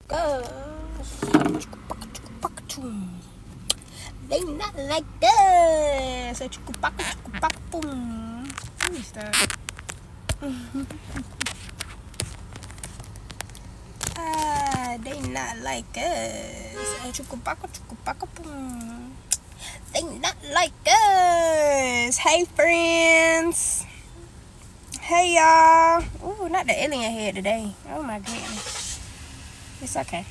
They not like this. Boom. Let me stop. They not like us. Boom. They not like us. Hey, friends. Hey, y'all. Ooh, not the alien head today. Oh, my goodness. It's okay.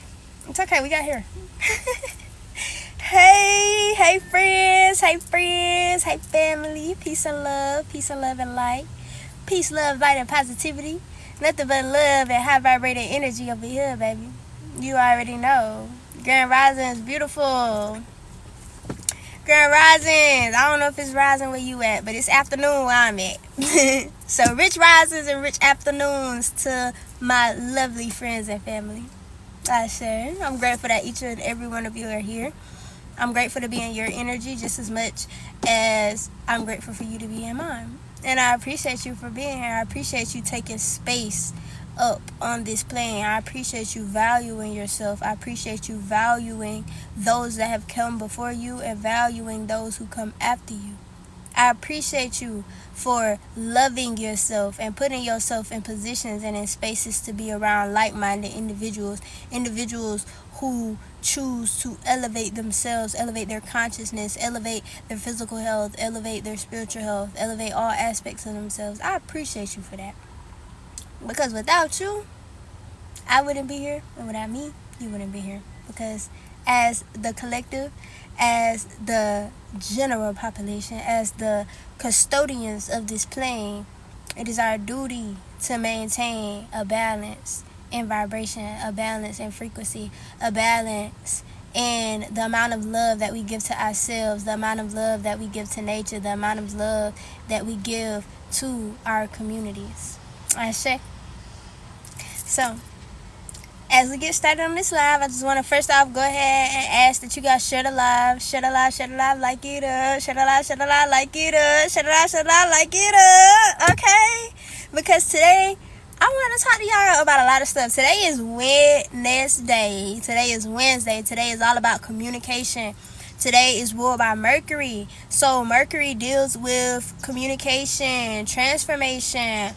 It's okay. We got here. Hey, friends. Hey, friends. Hey, family. Peace and love and light. Peace, love, light, and positivity. Nothing but love and high vibrating energy over here, baby. You already know. Grand Rising is beautiful. Grand Rising. I don't know if it's rising where you at, but it's afternoon where I'm at. So rich risings and rich afternoons to my lovely friends and family. I'm grateful that each and every one of you are here. I'm grateful to be in your energy just as much as I'm grateful for you to be in mine. And I appreciate you for being here. I appreciate you taking space up on this plane. I appreciate you valuing yourself. I appreciate you valuing those that have come before you and valuing those who come after you. I appreciate you for loving yourself and putting yourself in positions and in spaces to be around like-minded individuals who choose to elevate themselves, elevate their consciousness, elevate their physical health, elevate their spiritual health, elevate all aspects of themselves. I appreciate you for that. Because without you, I wouldn't be here. And without me, you wouldn't be here. Because as the collective, as the general population, as the custodians of this plane, it is our duty to maintain a balance in vibration, a balance in frequency, a balance in the amount of love that we give to ourselves, the amount of love that we give to nature, the amount of love that we give to our communities. So, as we get started on this live, I just want to first off go ahead and ask that you guys share the live, like it up, share the live, like it up, share the live, like it up, okay? Because today, I want to talk to y'all about a lot of stuff. Today is Wednesday. Today is all about communication. Today is ruled by Mercury. So Mercury deals with communication, transformation,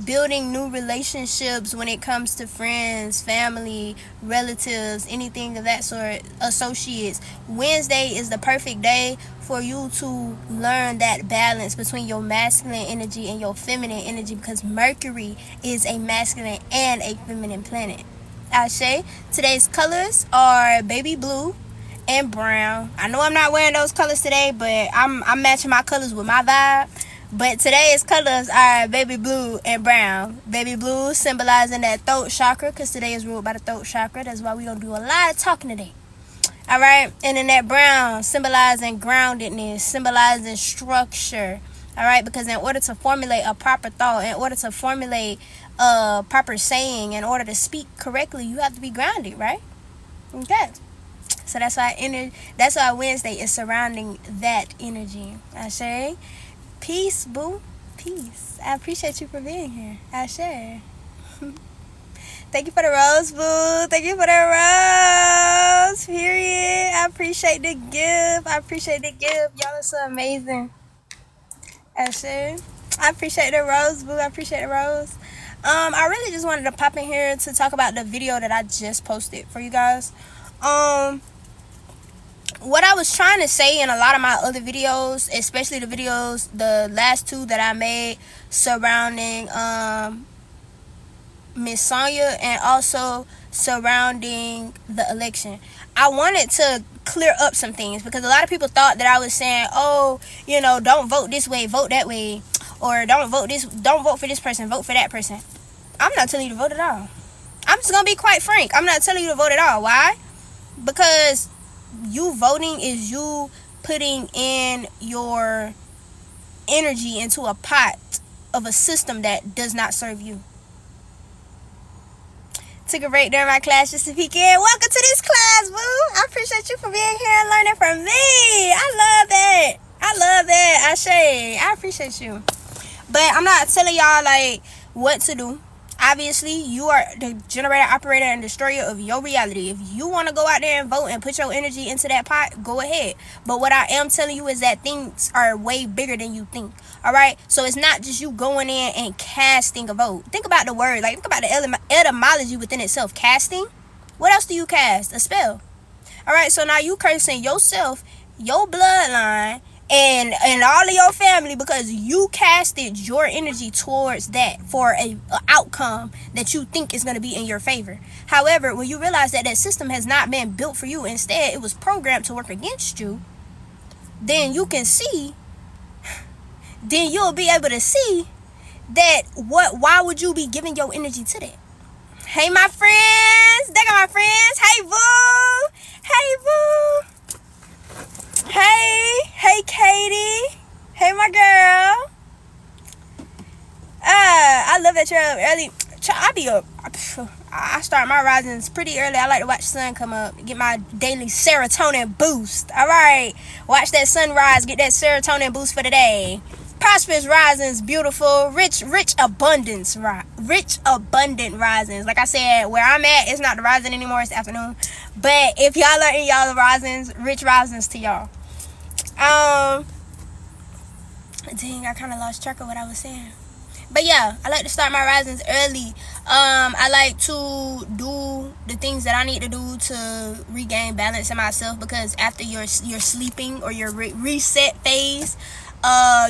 building new relationships when it comes to friends, family, relatives, anything of that sort, associates. Wednesday is the perfect day for you to learn that balance between your masculine energy and your feminine energy, because Mercury is a masculine and a feminine planet. Today's colors are baby blue and brown. I know I'm not wearing those colors today, but I'm matching my colors with my vibe. But today's colors are baby blue and brown. Baby blue symbolizing that throat chakra, because today is ruled by the throat chakra. That's why we're going to do a lot of talking today. All right? And then that brown symbolizing groundedness, symbolizing structure. All right? Because in order to formulate a proper thought, in order to formulate a proper saying, in order to speak correctly, you have to be grounded, right? Okay. So that's why Wednesday is surrounding that energy. Peace, boo. Peace. I appreciate you for being here. Thank you for the rose, boo. Thank you for the rose. Period. I appreciate the gift. Y'all are so amazing. I appreciate the rose, boo. I appreciate the rose. I really just wanted to pop in here to talk about the video that I just posted for you guys. What I was trying to say in a lot of my other videos, especially the last two that I made surrounding Miss Sonya and also surrounding the election, I wanted to clear up some things, because a lot of people thought that I was saying, oh, don't vote this way, vote that way, or don't vote for this person, vote for that person. I'm not telling you to vote at all. I'm just gonna be quite frank. I'm not telling you to vote at all. Why? Because you voting is you putting in your energy into a pot of a system that does not serve you. Took a break during my class just to peek in. Welcome to this class, boo. I appreciate you for being here and learning from me. I love that. I appreciate you. But I'm not telling y'all like what to do. Obviously, you are the generator, operator, and destroyer of your reality. If you want to go out there and vote and put your energy into that pot, go ahead. But what I am telling you is that things are way bigger than you think. All right? So it's not just you going in and casting a vote. Think about the word. Like, think about the etymology within itself. Casting? What else do you cast? A spell. All right? So now you cursing yourself, your bloodline, and all of your family because you casted your energy towards that for a outcome that you think is going to be in your favor. However, when you realize that that system has not been built for you, instead it was programmed to work against you, then you can see, then you'll be able to see that why would you be giving your energy to that? Hey, my friends. They got my friends. Hey, boo. Hey, boo. Hey Katie. Hey my girl. I love that you're up early. I be up. I start my risings pretty early. I like to watch the sun come up, get my daily serotonin boost. All right, watch that sunrise, get that serotonin boost for the day. Prosperous risings, beautiful, rich abundant risings. Like I said, where I'm at, it's not the rising anymore, it's the afternoon. But if y'all are in y'all risings, rich risings to y'all. Dang, I kind of lost track of what I was saying. But yeah, I like to start my risings early. I like to do the things that I need to do to regain balance in myself, because after your sleeping or your reset phase,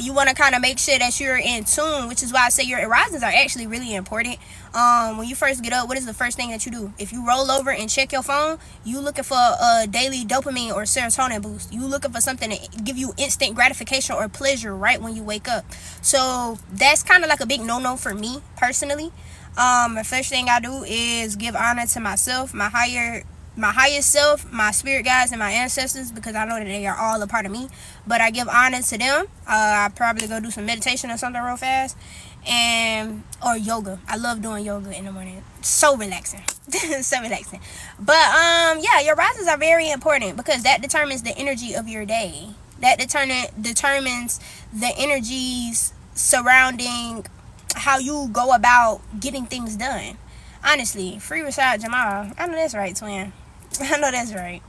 you want to kind of make sure that you're in tune, which is why I say your risings are actually really important. When you first get up, what is the first thing that you do? If you roll over and check your phone, you looking for a daily dopamine or serotonin boost. You looking for something to give you instant gratification or pleasure right when you wake up. So that's kind of like a big no-no for me personally. The first thing I do is give honor to myself, my highest self, my spirit guides, and my ancestors, because I know that they are all a part of me. But I give honor to them. I probably go do some meditation or something real fast, or yoga. I love doing yoga in the morning. So relaxing. So relaxing. But yeah, your risings are very important because that determines the energy of your day. That determines the energies surrounding how you go about getting things done. Honestly, free Rashad Jamal. I know that's right, twin. I know that's right.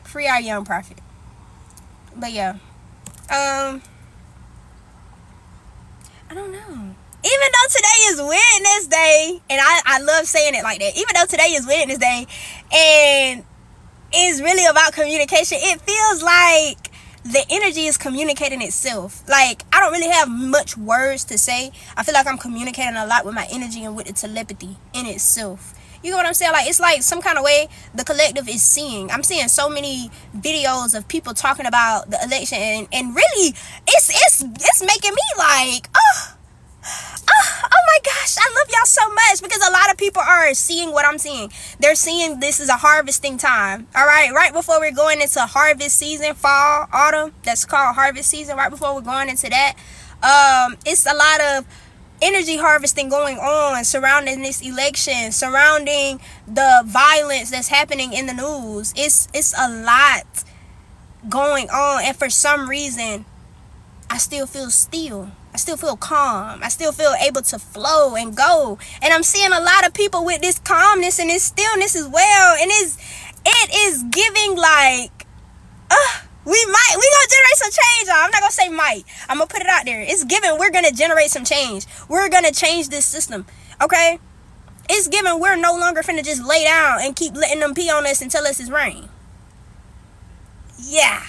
Free our young prophet. But yeah. I don't know. Even though today is Witness Day, and I love saying it like that, even though today is Witness Day, and it's really about communication, it feels like the energy is communicating itself. Like, I don't really have much words to say. I feel like I'm communicating a lot with my energy and with the telepathy in itself. You know what I'm saying? Like, it's like some kind of way the collective is seeing. I'm seeing so many videos of people talking about the election, and really, it's making me like, oh my gosh, I love y'all so much, because a lot of people are seeing what I'm seeing. They're seeing this is a harvesting time. All right before we're going into harvest season, fall, autumn, that's called harvest season. Right before we're going into that, it's a lot of energy harvesting going on surrounding this election, surrounding the violence that's happening in the news. It's a lot going on, and for some reason I still feel still. I still feel calm. I still feel able to flow and go. And I'm seeing a lot of people with this calmness and this stillness as well. And it is giving like, we gonna generate some change, y'all. I'm not gonna say might. I'm gonna put it out there. It's given we're gonna generate some change. We're gonna change this system. Okay? It's given we're no longer finna just lay down and keep letting them pee on us and tell us it's rain. Yeah.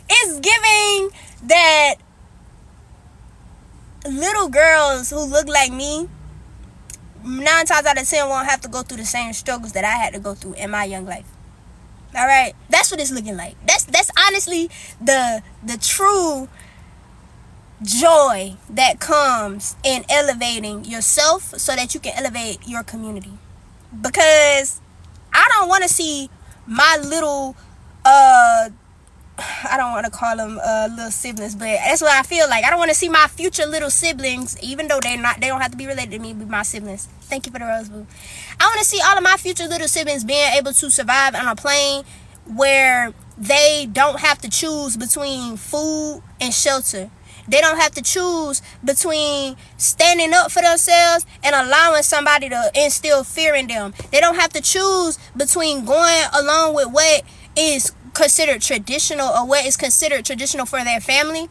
It's giving that little girls who look like me 9 times out of 10 won't have to go through the same struggles that I had to go through in my young life. All right, that's what it's looking like. That's honestly the true joy that comes in elevating yourself so that you can elevate your community. Because I don't want to see my little I don't want to call them little siblings, but that's what I feel like. I don't want to see my future little siblings, even though they don't have to be related to me, be my siblings. Thank you for the rose, boo. I want to see all of my future little siblings being able to survive on a plane where they don't have to choose between food and shelter. They don't have to choose between standing up for themselves and allowing somebody to instill fear in them. They don't have to choose between going along with what is considered traditional or what is considered traditional for their family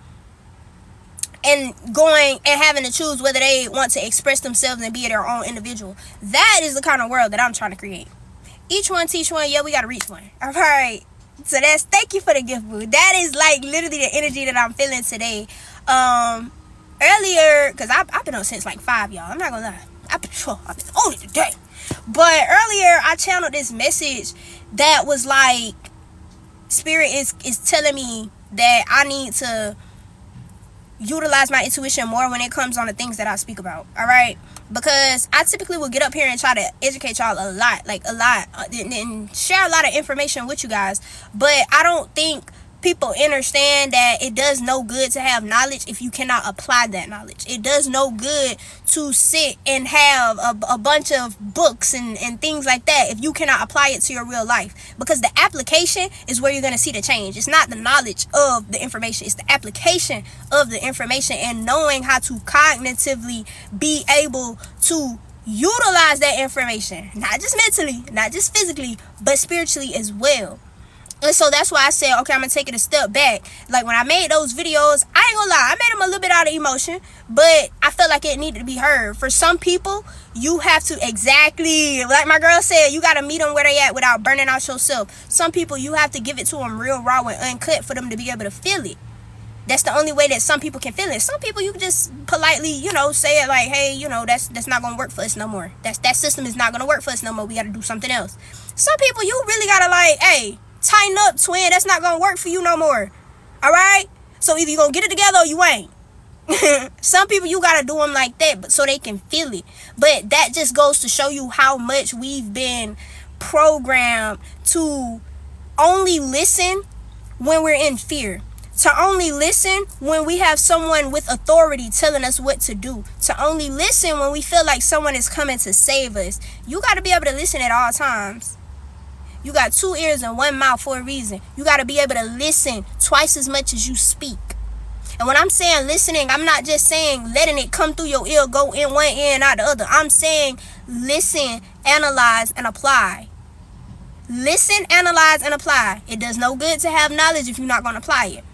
and going and having to choose whether they want to express themselves and be their own individual. That is the kind of world that I'm trying to create. Each one teach one. Yeah, we got to reach one. All right. So thank you for the gift, boo. That is like literally the energy that I'm feeling today. Earlier, because I've been on since like 5, y'all. I'm not going to lie. I've been on it today. But earlier, I channeled this message that was like, Spirit is telling me that I need to utilize my intuition more when it comes on the things that I speak about. All right, because I typically will get up here and try to educate y'all a lot, and share a lot of information with you guys, but I don't think people understand that it does no good to have knowledge if you cannot apply that knowledge. It does no good to sit and have a bunch of books and things like that if you cannot apply it to your real life, because the application is where you're going to see the change. It's not the knowledge of the information, it's the application of the information and knowing how to cognitively be able to utilize that information, not just mentally, not just physically, but spiritually as well. And so that's why I said, okay, I'm going to take it a step back. Like when I made those videos, I ain't gonna lie, I made them a little bit out of emotion, but I felt like it needed to be heard. For some people, you have to exactly, like my girl said, you got to meet them where they at without burning out yourself. Some people, you have to give it to them real raw and uncut for them to be able to feel it. That's the only way that some people can feel it. Some people, you can just politely, say it like, hey, that's not going to work for us no more. That system is not going to work for us no more. We got to do something else. Some people, you really got to like, hey, tighten up, twin. That's not gonna work for you no more. All right, so either you gonna get it together or you ain't. Some people, you gotta do them like that, but so they can feel it. But that just goes to show you how much we've been programmed to only listen when we're in fear, to only listen when we have someone with authority telling us what to do, to only listen when we feel like someone is coming to save us. You got to be able to listen at all times. You got 2 ears and 1 mouth for a reason. You got to be able to listen twice as much as you speak. And when I'm saying listening, I'm not just saying letting it come through your ear, go in one ear and out the other. I'm saying listen, analyze, and apply. Listen, analyze, and apply. It does no good to have knowledge if you're not going to apply it.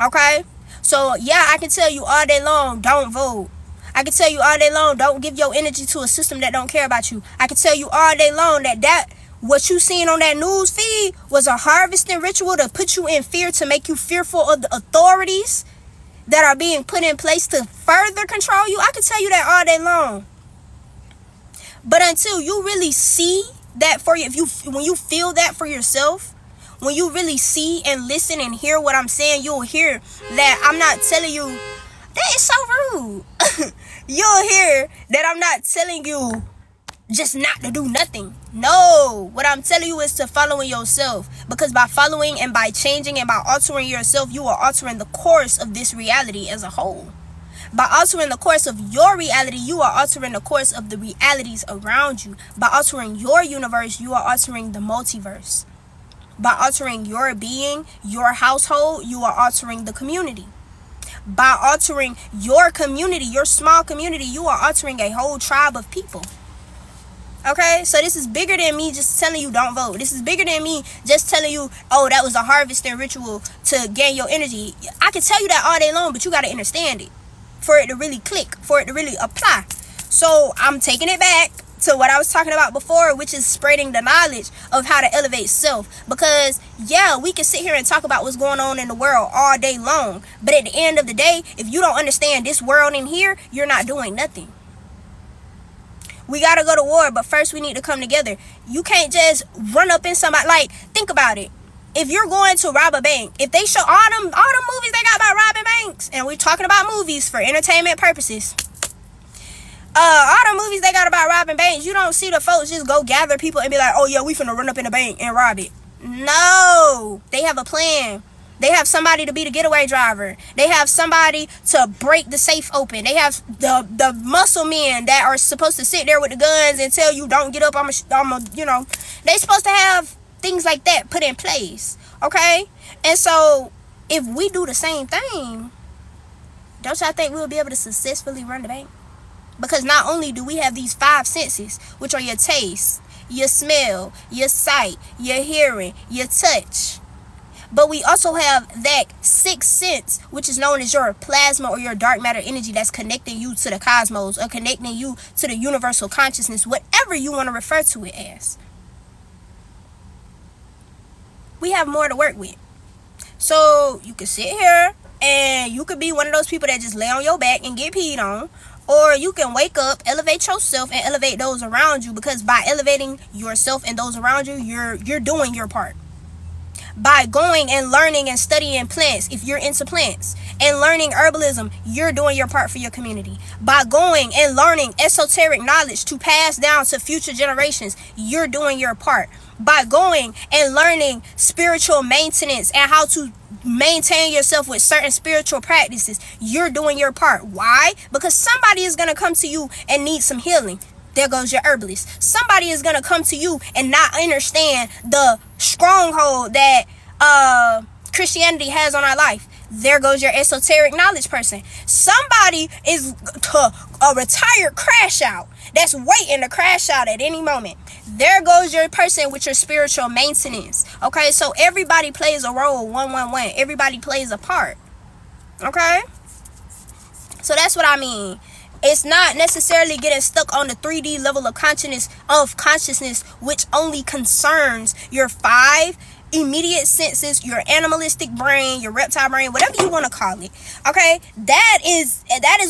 Okay? So, yeah, I can tell you all day long, don't vote. I can tell you all day long, don't give your energy to a system that don't care about you. I can tell you all day long that what you seen on that news feed was a harvesting ritual to put you in fear, to make you fearful of the authorities that are being put in place to further control you. I can tell you that all day long. But until you really see that for you, when you feel that for yourself, when you really see and listen and hear what I'm saying, you'll hear that I'm not telling you, that is so rude. You'll hear that I'm not telling you just not to do nothing. No, what I'm telling you is to follow in yourself, because by following and by changing and by altering yourself, you are altering the course of this reality as a whole. By altering the course of your reality, you are altering the course of the realities around you. By altering your universe, you are altering the multiverse. By altering your being, your household, you are altering the community. By altering your community, your small community, you are altering a whole tribe of people. Okay, so this is bigger than me just telling you don't vote. This is bigger than me just telling you, oh, that was a harvesting ritual to gain your energy. I can tell you that all day long, but you got to understand it for it to really click, for it to really apply. So I'm taking it back to what I was talking about before, which is spreading the knowledge of how to elevate self. Because, yeah, we can sit here and talk about what's going on in the world all day long, but at the end of the day, if you don't understand this world in here, you're not doing nothing. We got to go to war, but first we need to come together. You can't just run up in somebody. Like, think about it. If you're going to rob a bank, if they show all them movies they got about robbing banks, and we're talking about movies for entertainment purposes, all the movies they got about robbing banks, you don't see the folks just go gather people and be like, oh yeah, we finna run up in the bank and rob it. No, they have a plan. They have somebody to be the getaway driver. They have somebody to break the safe open. They have the muscle men that are supposed to sit there with the guns and tell you don't get up. They supposed to have things like that put in place. Okay? And so if we do the same thing, don't y'all think we'll be able to successfully run the bank? Because not only do we have these 5 senses, which are your taste, your smell, your sight, your hearing, your touch, but we also have that 6th sense, which is known as your plasma or your dark matter energy, that's connecting you to the cosmos or connecting you to the universal consciousness, whatever you want to refer to it as. We have more to work with. So you can sit here and you could be one of those people that just lay on your back and get peed on, or you can wake up, elevate yourself, and elevate those around you, because by elevating yourself and those around you, you're doing your part. By going and learning and studying plants, if you're into plants, and learning herbalism, you're doing your part for your community. By going and learning esoteric knowledge to pass down to future generations, you're doing your part. By going and learning spiritual maintenance and how to maintain yourself with certain spiritual practices, you're doing your part. Why? Because somebody is going to come to you and need some healing. There goes your herbalist. Somebody is going to come to you and not understand the stronghold that Christianity has on our life. There goes your esoteric knowledge person. Somebody is a retired crash out that's waiting to crash out at any moment. There goes your person with your spiritual maintenance. Okay, so everybody plays a role. 111. Everybody plays a part. Okay, so that's what I mean. It's not necessarily getting stuck on the 3D level of consciousness, which only concerns your 5 immediate senses, your animalistic brain, your reptile brain, whatever you want to call it. Okay, that is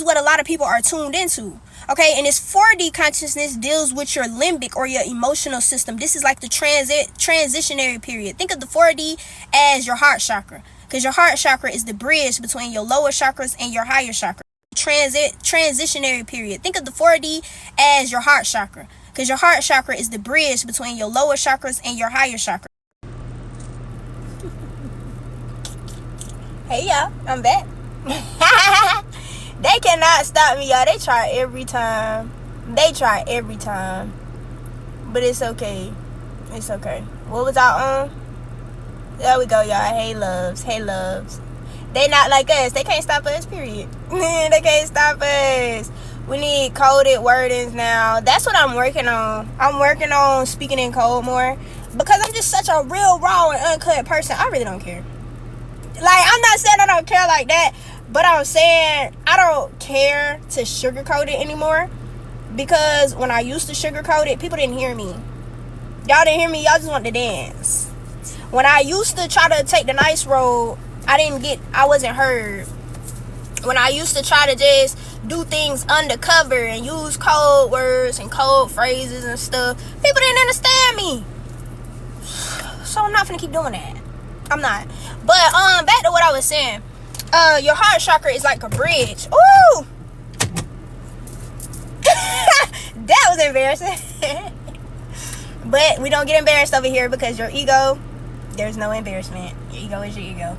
what a lot of people are tuned into. Okay, and this 4D consciousness deals with your limbic or your emotional system. This is like the transitionary period. Think of the 4D as your heart chakra, because your heart chakra is the bridge between your lower chakras and your higher chakra. Transitionary period. Think of the 4D as your heart chakra, because your heart chakra is the bridge between your lower chakras and your higher chakra. Hey y'all, I'm back. They cannot stop me, y'all. They try every time. But it's okay. It's okay. What was I on? There we go, y'all. Hey loves. They not like us. They can't stop us, period. They can't stop us. We need coded wordings now. That's what I'm working on. I'm working on speaking in code more, because I'm just such a real, raw, and uncut person. I really don't care. Like, I'm not saying I don't care like that, but I'm saying I don't care to sugarcoat it anymore, because when I used to sugarcoat it, people didn't hear me. Y'all didn't hear me. Y'all just want to dance. When I used to try to take the nice road, I wasn't heard. When I used to try to just do things undercover and use code words and code phrases and stuff, people didn't understand me. So I'm not gonna keep doing that. I'm not. But back to what I was saying. Your heart chakra is like a bridge. Ooh! That was embarrassing. But we don't get embarrassed over here, because your ego, there's no embarrassment. Your ego is your ego.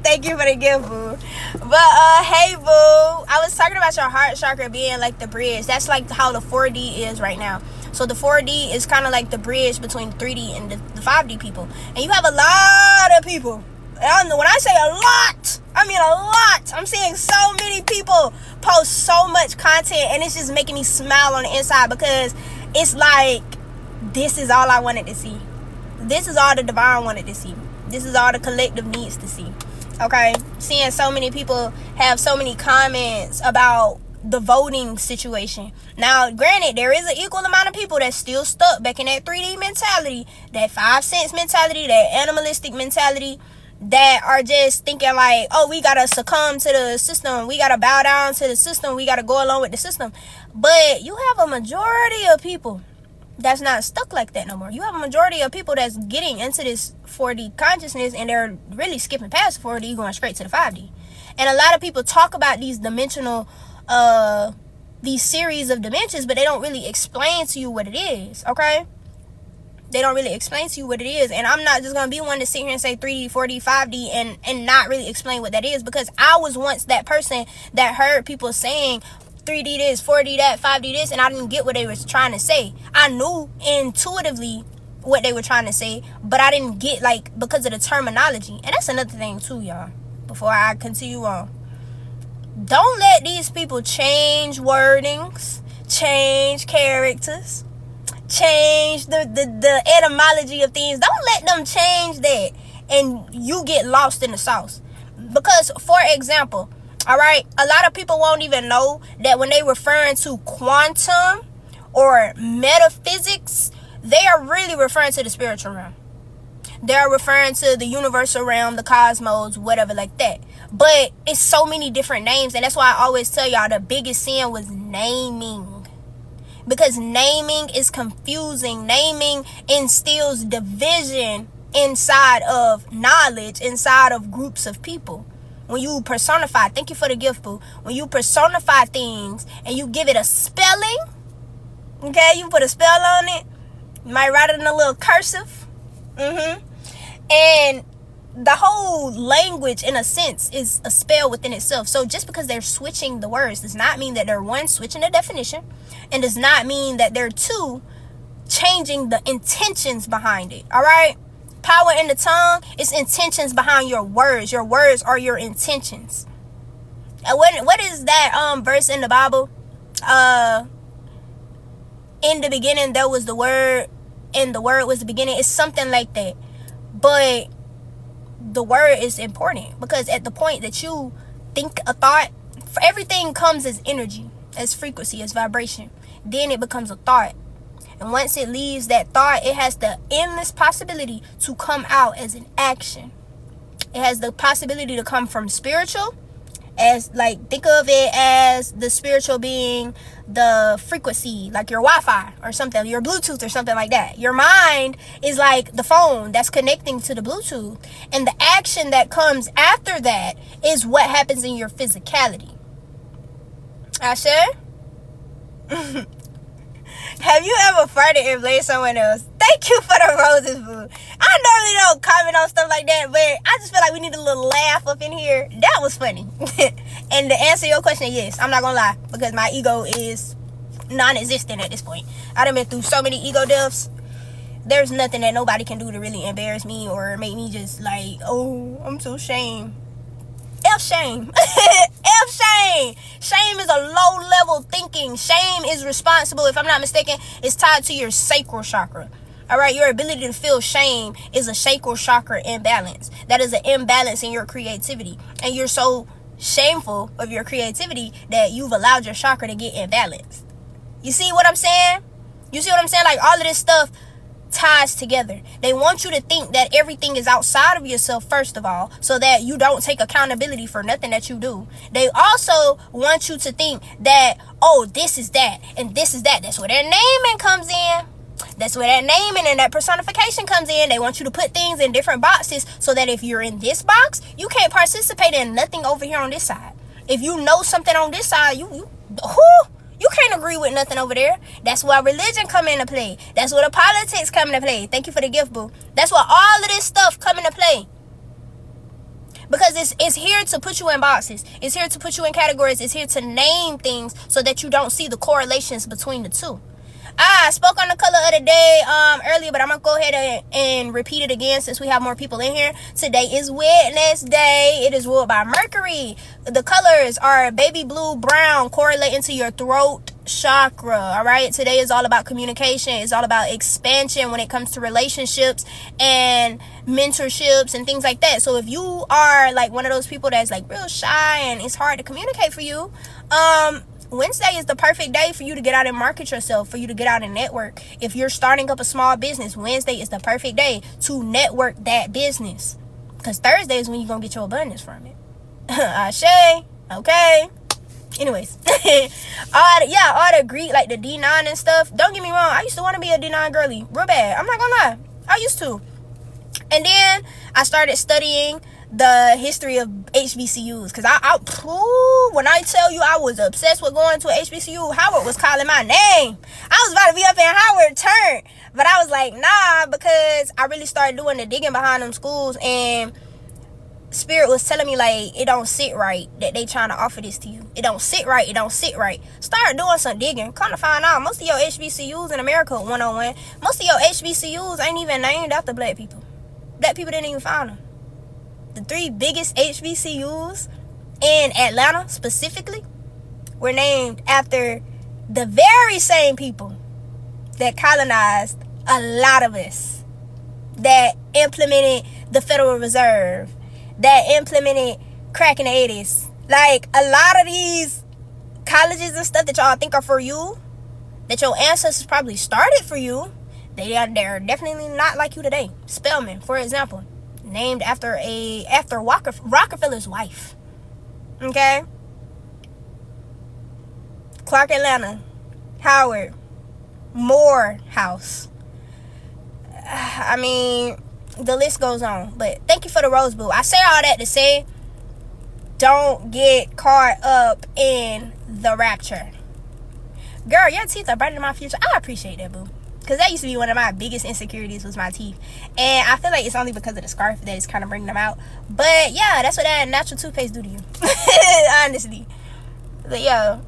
Thank you for the gift, boo. But hey, boo, I was talking about your heart chakra being like the bridge. That's like how the 4D is right now. So the 4D is kind of like the bridge between 3D and the 5D people. And you have a lot of people. And when I say a lot, I mean a lot. I'm seeing so many people post so much content, and it's just making me smile on the inside, because it's like, this is all I wanted to see. This is all the divine wanted to see. This is all the collective needs to see. Okay? Seeing so many people have so many comments about the voting situation. Now, granted, there is an equal amount of people that's still stuck back in that 3D mentality, that 5 sense mentality, that animalistic mentality, that are just thinking like, oh, we gotta succumb to the system, we gotta bow down to the system, we gotta go along with the system. But you have a majority of people that's not stuck like that no more. You have a majority of people that's getting into this 4D consciousness, and they're really skipping past 4D, going straight to the 5D. And a lot of people talk about these dimensional these series of dimensions, but they don't really explain to you what it is. Okay, they don't really explain to you what it is. And I'm not just gonna be one to sit here and say 3D, 4D, 5D and not really explain what that is, because I was once that person that heard people saying 3D this, 4D that, 5D this, and I didn't get what they were trying to say. I knew intuitively what they were trying to say, but I didn't get, like, because of the terminology. And that's another thing too, y'all, before I continue on. Don't let these people change wordings, change characters, change the etymology of things. Don't let them change that and you get lost in the sauce. Because, for example, all right, a lot of people won't even know that when they referring to quantum or metaphysics, they are really referring to the spiritual realm. They're referring to the universal realm, the cosmos, whatever like that. But it's so many different names, and that's why I always tell y'all the biggest sin was naming. Because naming is confusing. Naming instills division inside of knowledge, inside of groups of people. When you personify, thank you for the gift, boo. When you personify things and you give it a spelling, okay, you put a spell on it, you might write it in a little cursive. And the whole language, in a sense, is a spell within itself. So just because they're switching the words does not mean that they're, one, switching the definition, and does not mean that they're, two, changing the intentions behind it. All right? Power in the tongue is intentions behind your words. Your words are your intentions. And what is that verse in the Bible? In the beginning there was the word, and the word was the beginning. It's something like that. But the word is important, because at the point that you think a thought, everything comes as energy, as frequency, as vibration. Then it becomes a thought. And once it leaves that thought, it has the endless possibility to come out as an action. It has the possibility to come from spiritual, as, like, think of it as the spiritual being the frequency, like your Wi-Fi or something, your Bluetooth or something like that. Your mind is like the phone that's connecting to the Bluetooth. And the action that comes after that is what happens in your physicality. Ashe? Have you ever farted and blamed someone else? Thank you for the roses, boo. I normally don't comment on stuff like that, but I just feel like we need a little laugh up in here. That was funny. And to answer your question, yes, I'm not gonna lie, because my ego is non-existent at this point. I done been through so many ego deaths. There's nothing that nobody can do to really embarrass me or make me just like, oh, I'm so ashamed. F shame. F shame. Shame is a low level thinking. Shame is responsible, if I'm not mistaken, it's tied to your sacral chakra. All right, your ability to feel shame is a sacral chakra imbalance. That is an imbalance in your creativity. And you're so shameful of your creativity that you've allowed your chakra to get imbalanced. You see what I'm saying? You see what I'm saying? Like, all of this stuff ties together. They want you to think that everything is outside of yourself, first of all, so that you don't take accountability for nothing that you do. They also want you to think that, oh, this is that and this is that. That's where their naming comes in. That's where that naming and that personification comes in. They want you to put things in different boxes so that if you're in this box, you can't participate in nothing over here on this side. If you know something on this side, you can't agree with nothing over there. That's why religion come into play. That's where the politics come into play. Thank you for the gift, boo. That's why all of this stuff come into play. Because it's here to put you in boxes. It's here to put you in categories. It's here to name things so that you don't see the correlations between the two. I spoke on the color of the day earlier, but I'm going to go ahead and repeat it again since we have more people in here. Today is Wednesday. It is ruled by Mercury. The colors are baby blue, brown, correlating to your throat chakra. All right. Today is all about communication. It's all about expansion when it comes to relationships and mentorships and things like that. So if you are like one of those people that's like real shy and it's hard to communicate for you, Wednesday is the perfect day for you to get out and market yourself, for you to get out and network. If you're starting up a small business, Wednesday is the perfect day to network that business. Because Thursday is when you're going to get your abundance from it. Ashe. Okay. Anyways. all the Greek, like the D9 and stuff. Don't get me wrong. I used to want to be a D9 girly. Real bad. I'm not going to lie. I used to. And then I started studying the history of HBCUs, because when I tell you I was obsessed with going to a HBCU, Howard was calling my name. I was about to be up in Howard turn, but I was like, nah, because I really started doing the digging behind them schools, and Spirit was telling me like it don't sit right that they trying to offer this to you. It don't sit right. Start doing some digging. Come to find out, most of your HBCUs in America, 101, most of your HBCUs ain't even named after black people. Black people didn't even found them. The 3 biggest HBCUs in Atlanta specifically were named after the very same people that colonized a lot of us, that implemented the Federal Reserve, that implemented crack in the 80s. Like, a lot of these colleges and stuff that y'all think are for you, that your ancestors probably started for you, they're definitely not like you today. Spelman, for example, named after Rockefeller's wife. Okay? Clark Atlanta, Howard, Morehouse. I mean, the list goes on. But thank you for the Rose Bowl. I say all that to say, don't get caught up in the rapture. Girl, your teeth are brighter than my future. I appreciate that, boo. Because that used to be one of my biggest insecurities, was my teeth. And I feel like it's only because of the scarf that it's kind of bringing them out. But yeah, that's what that natural toothpaste do to you. Honestly. But yeah,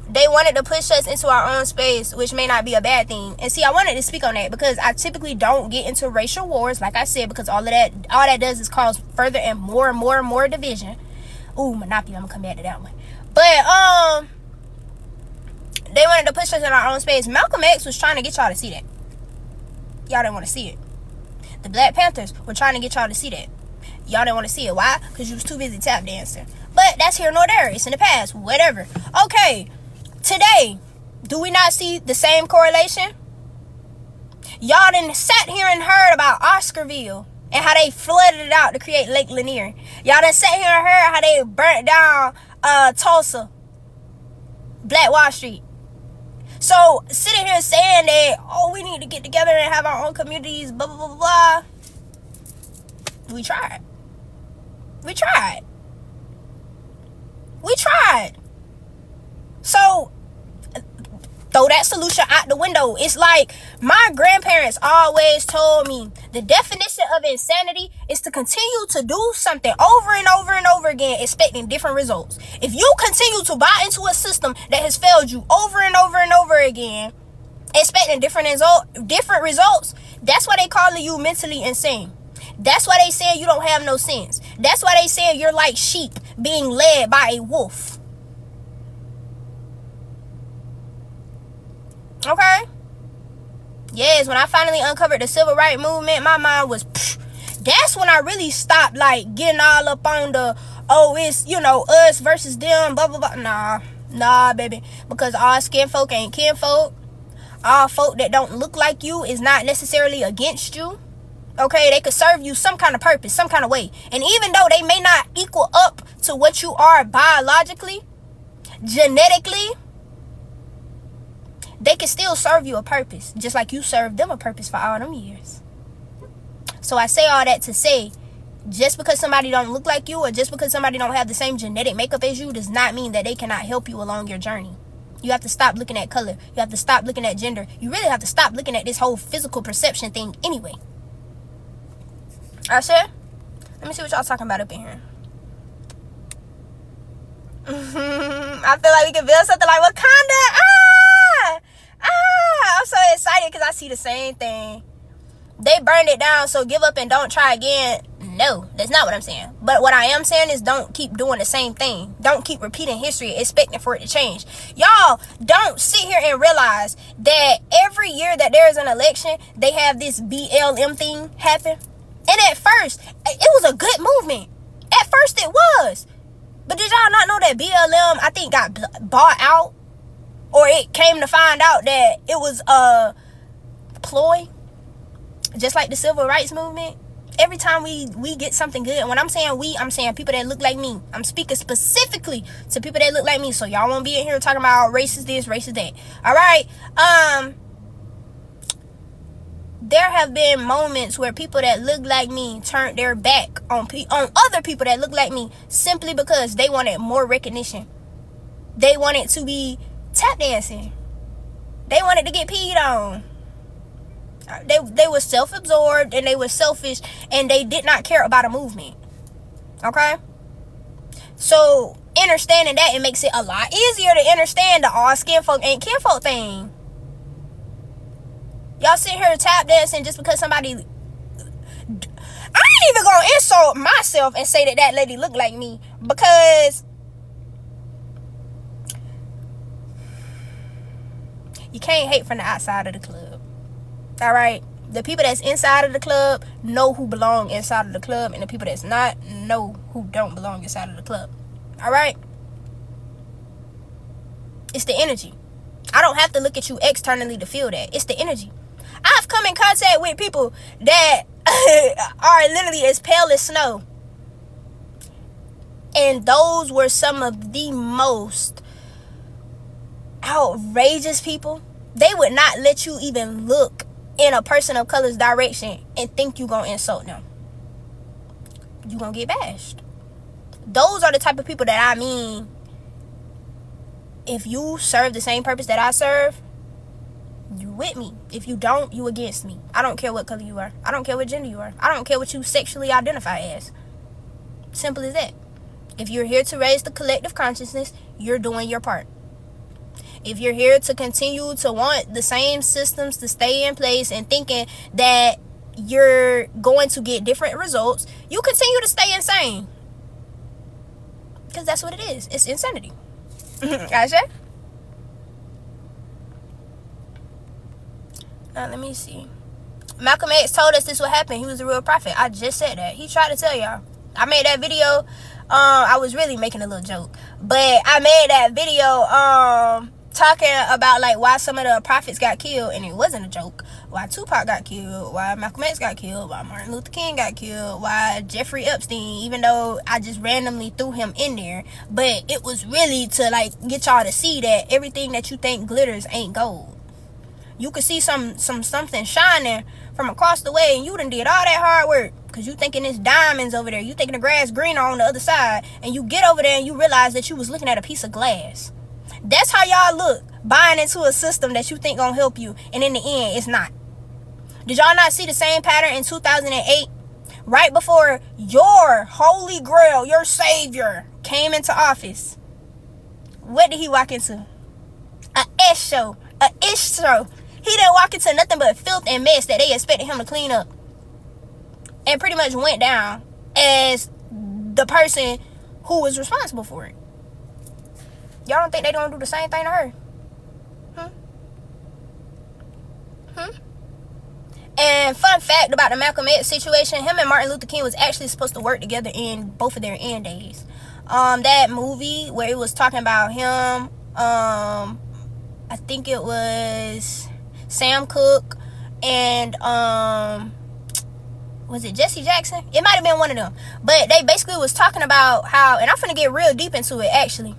they wanted to push us into our own space, which may not be a bad thing. And see, I wanted to speak on that because I typically don't get into racial wars, like I said, because all that does is cause further and more division. Ooh, Monopoly, I'm gonna come back to that one. But they wanted to push us in our own space. Malcolm X was trying to get y'all to see that. Y'all didn't want to see it. The Black Panthers were trying to get y'all to see that. Y'all didn't want to see it. Why? Because you was too busy tap dancing. But that's here nor there. It's in the past. Whatever. Okay. Today, do we not see the same correlation? Y'all done sat here and heard about Oscarville and how they flooded it out to create Lake Lanier. Y'all done sat here and heard how they burnt down Tulsa, Black Wall Street. So, sitting here saying that, oh, we need to get together and have our own communities, blah, blah, blah, blah. We tried. So, throw that solution out the window. It's like my grandparents always told me the definition of insanity is to continue to do something over and over and over again, expecting different results. If you continue to buy into a system that has failed you over and over and over again, expecting different results, that's why they calling you mentally insane. That's why they say you don't have no sense. That's why they say you're like sheep being led by a wolf. Okay? Yes, when I finally uncovered the civil rights movement, my mind was, that's when I really stopped, like, getting all up on the, oh, it's, us versus them, blah, blah, blah. Nah, baby. Because all skin folk ain't kinfolk. All folk that don't look like you is not necessarily against you. Okay? They could serve you some kind of purpose, some kind of way. And even though they may not equal up to what you are biologically, genetically, they can still serve you a purpose, just like you served them a purpose for all them years. So I say all that to say, just because somebody don't look like you or just because somebody don't have the same genetic makeup as you does not mean that they cannot help you along your journey. You have to stop looking at color. You have to stop looking at gender. You really have to stop looking at this whole physical perception thing anyway. I said, let me see what y'all talking about up in here. I feel like we can build something like Wakanda. I'm so excited because I see the same thing. They burned it down, so give up and don't try again. No, that's not what I'm saying. But what I am saying is don't keep doing the same thing. Don't keep repeating history expecting for it to change. Y'all don't sit here and realize that every year that there is an election, they have this BLM thing happen. And at first, it was a good movement. At first it was. But did y'all not know that BLM, I think, got bought out? Or it came to find out that it was a ploy, just like the civil rights movement. Every time we get something good, and when I'm saying we, I'm saying people that look like me. I'm speaking specifically to people that look like me, so y'all won't be in here talking about racist this, racist that. All right. There have been moments where people that look like me turned their back on other people that look like me simply because they wanted more recognition. They wanted to be tap dancing. They wanted to get peed on. They were self-absorbed and they were selfish and they did not care about a movement. Okay? So, understanding that, it makes it a lot easier to understand the all skin folk ain't kinfolk thing. Y'all sit here tap dancing just because somebody... I ain't even gonna insult myself and say that lady looked like me. Because you can't hate from the outside of the club. All right? The people that's inside of the club know who belong inside of the club, and the people that's not know who don't belong inside of the club. All right? It's the energy. I don't have to look at you externally to feel that. It's the energy. I've come in contact with people that are literally as pale as snow. And those were some of the most outrageous people. They would not let you even look in a person of color's direction and think you gonna insult them. You gonna get bashed. Those are the type of people that I mean, if you serve the same purpose that I serve, you with me. If you don't, you against me. I don't care what color you are. I don't care what gender you are. I don't care what you sexually identify as. Simple as that. If you're here to raise the collective consciousness, you're doing your part. If you're here to continue to want the same systems to stay in place and thinking that you're going to get different results, you continue to stay insane. Because that's what it is. It's insanity. Gotcha? Now, let me see. Malcolm X told us this would happen. He was a real prophet. I just said that. He tried to tell y'all. I made that video. I was really making a little joke. But I made that video talking about like why some of the prophets got killed, and it wasn't a joke. Why Tupac got killed, why Malcolm X got killed, why Martin Luther King got killed, why Jeffrey Epstein, even though I just randomly threw him in there. But it was really to like get y'all to see that everything that you think glitters ain't gold. You could see something shining from across the way, and you done did all that hard work because you thinking it's diamonds over there. You thinking the grass greener on the other side, and you get over there and you realize that you was looking at a piece of glass. That's how y'all look, buying into a system that you think gonna help you, and in the end, it's not. Did y'all not see the same pattern in 2008? Right before your holy grail, your savior, came into office. What did he walk into? A ish show. He didn't walk into nothing but filth and mess that they expected him to clean up. And pretty much went down as the person who was responsible for it. Y'all don't think they gonna do the same thing to her? And fun fact about the Malcolm X situation, him and Martin Luther King was actually supposed to work together in both of their end days. That movie where it was talking about him, I think it was Sam Cooke and was it Jesse Jackson? It might have been one of them. But they basically was talking about how, and I'm finna get real deep into it actually.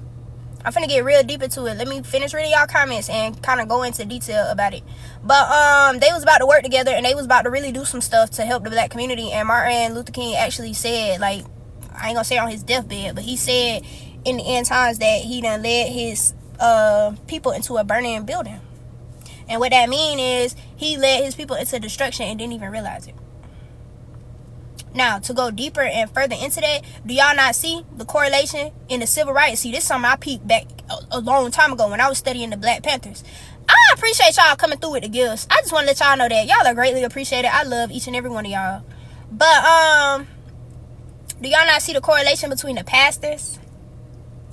Let me finish reading y'all comments and kind of go into detail about it. But they was about to work together, and they was about to really do some stuff to help the black community. And Martin Luther King actually said, like, I ain't gonna say on his deathbed, but he said in the end times that he done led his people into a burning building. And what that mean is he led his people into destruction and didn't even realize it. Now, to go deeper and further into that, do y'all not see the correlation in the civil rights? See, this is something I peeped back a long time ago when I was studying the Black Panthers. I appreciate y'all coming through with the gifts. I just want to let y'all know that y'all are greatly appreciated. I love each and every one of y'all. But do y'all not see the correlation between the pastors?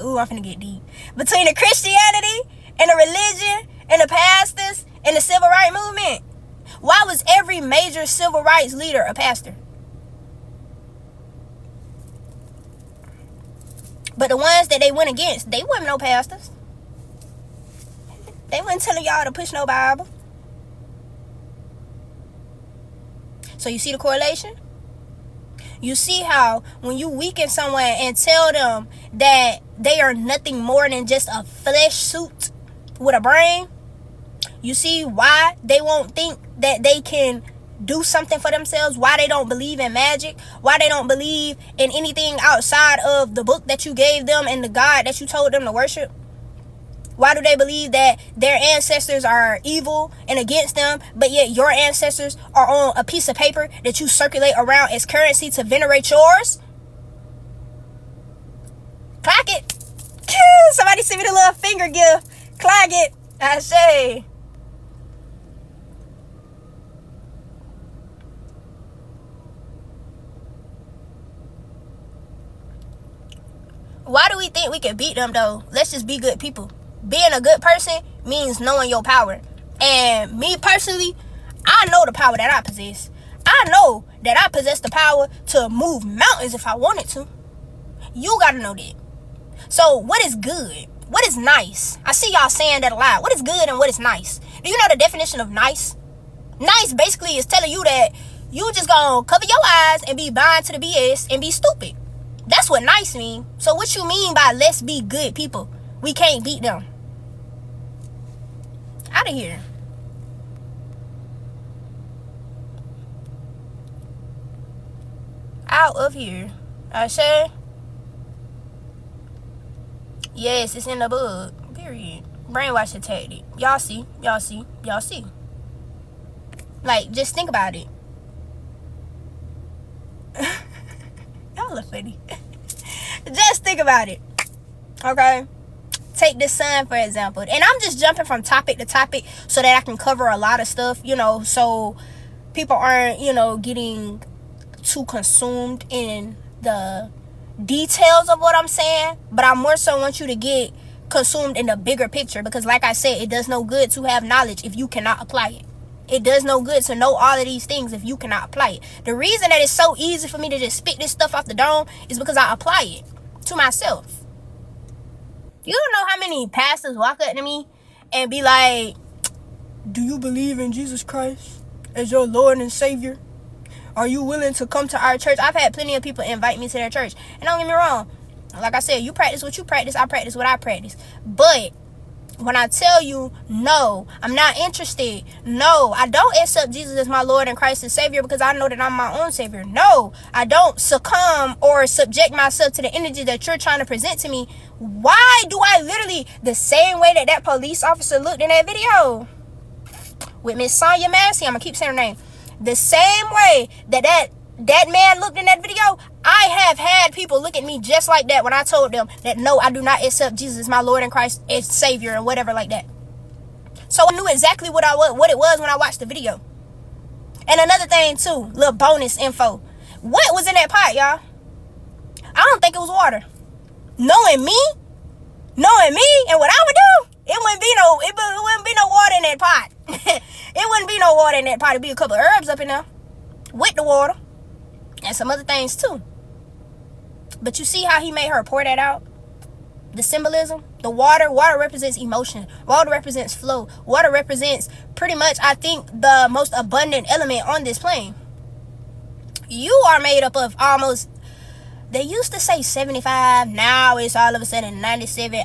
Ooh, I'm finna get deep. Between the Christianity and the religion and the pastors and the civil rights movement? Why was every major civil rights leader a pastor? But the ones that they went against, they weren't no pastors. They weren't telling y'all to push no Bible. So you see the correlation? You see how when you weaken someone and tell them that they are nothing more than just a flesh suit with a brain, you see why they won't think that they can do something for themselves, why they don't believe in magic, why they don't believe in anything outside of the book that you gave them and the God that you told them to worship. Why do they believe that their ancestors are evil and against them, but yet your ancestors are on a piece of paper that you circulate around as currency to venerate yours? Clock it. Somebody send me the little finger gift. Clock it. I say. Why do we think we can beat them though? Let's just be good people. Being a good person means knowing your power. And me personally, I know the power that I possess. I know that I possess the power to move mountains if I wanted to. You gotta know that. So what is good? What is nice? I see y'all saying that a lot. What is good and what is nice? Do you know the definition of nice? Nice basically is telling you that you just gonna cover your eyes and be blind to the BS and be stupid. That's what nice mean. So what you mean by let's be good people? We can't beat them. Out of here. Out of here. I say. Yes, it's in the book. Period. Brainwashing tactic. Y'all see. Y'all see. Y'all see. Like, just think about it. Y'all are funny. Just think about it. Okay? Take the sun, for example. And I'm just jumping from topic to topic so that I can cover a lot of stuff, so people aren't, getting too consumed in the details of what I'm saying. But I more so want you to get consumed in the bigger picture, because like I said, it does no good to have knowledge if you cannot apply it. It does no good to know all of these things if you cannot apply it. The reason that it's so easy for me to just spit this stuff off the dome is because I apply it to myself. You don't know how many pastors walk up to me and be like, do you believe in Jesus Christ as your Lord and Savior? Are you willing to come to our church? I've had plenty of people invite me to their church. And don't get me wrong. Like I said, you practice what you practice. I practice what I practice. But when I tell you, no, I'm not interested. No, I don't accept Jesus as my Lord and Christ and Savior because I know that I'm my own Savior. No, I don't succumb or subject myself to the energy that you're trying to present to me. Why do I literally, the same way that police officer looked in that video with Miss Sonya Massey, I'm going to keep saying her name, the same way that man looked in that video, I have had people look at me just like that when I told them that no, I do not accept Jesus as my Lord and Christ as Savior and whatever like that. So I knew exactly what it was when I watched the video. And another thing too, little bonus info. What was in that pot, y'all? I don't think it was water. Knowing me and what I would do, it wouldn't be no water in that pot. It wouldn't be no water in that pot. It'd be a couple of herbs up in there with the water and some other things too. But you see how he made her pour that out? The symbolism, the water represents emotion. Water represents flow. Water represents pretty much, I think, the most abundant element on this plane. You are made up of almost, they used to say 75, now it's all of a sudden 97.